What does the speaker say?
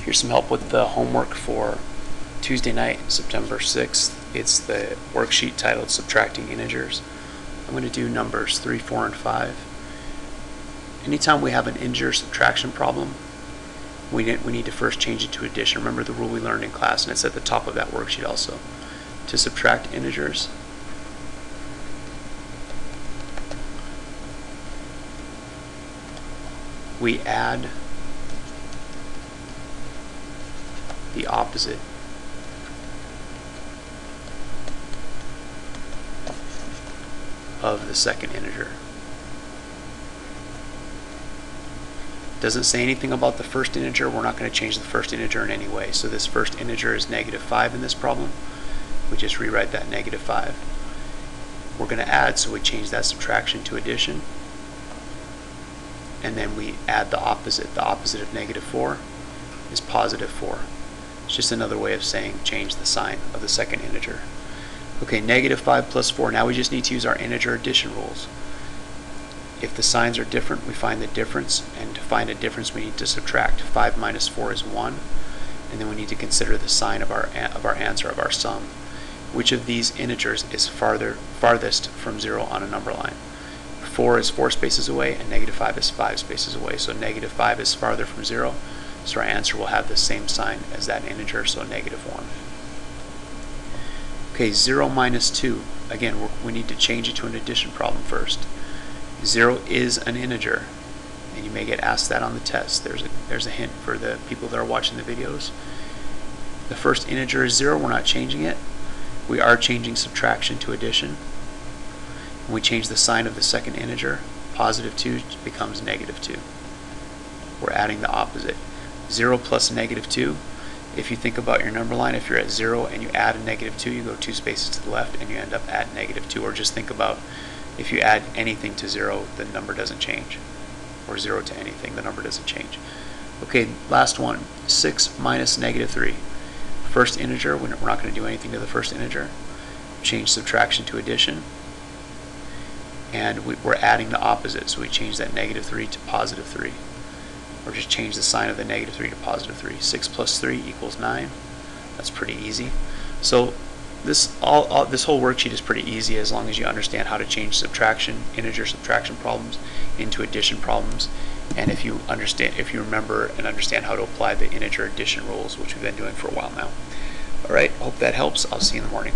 Here's some help with the homework for Tuesday night, September 6th. It's the worksheet titled Subtracting Integers. I'm going to do numbers 3, 4, and 5. Anytime we have an integer subtraction problem, we need to first change it to addition. Remember the rule we learned in class, and it's at the top of that worksheet also. To subtract integers, we add the opposite of the second integer. Doesn't say anything about the first integer. We're not going to change the first integer in any way. So this first integer is -5 in this problem. We just rewrite that -5. We're going to add, so we change that subtraction to addition. And then we add the opposite. The opposite of -4 is +4. It's just another way of saying change the sign of the second integer. Okay, -5 plus 4. Now we just need to use our integer addition rules. If the signs are different, we find the difference, and to find a difference we need to subtract. 5 minus 4 is 1, and then we need to consider the sign of our answer, of our sum. Which of these integers is farthest from 0 on a number line? 4 is 4 spaces away, and -5 is 5 spaces away. So -5 is farther from 0, so our answer will have the same sign as that integer, so -1. Okay, 0 minus 2. Again, we need to change it to an addition problem first. 0 is an integer, and you may get asked that on the test. There's a hint for the people that are watching the videos. The first integer is 0. We're not changing it. We are changing subtraction to addition. When we change the sign of the second integer, +2 becomes -2. We're adding the opposite. 0 plus -2. If you think about your number line, if you're at 0 and you add a -2, you go 2 spaces to the left and you end up at -2. Or just think about if you add anything to 0, the number doesn't change. Or 0 to anything, the number doesn't change. Okay, last one. 6 minus -3. First integer, we're not going to do anything to the first integer. Change subtraction to addition. And we're adding the opposite, so we change that -3 to +3. Or just change the sign of the -3 to +3. 6 plus 3 equals 9. That's pretty easy. So this whole worksheet is pretty easy as long as you understand how to change integer subtraction problems into addition problems, and if you remember and understand how to apply the integer addition rules, which we've been doing for a while now. All right, hope that helps. I'll see you in the morning.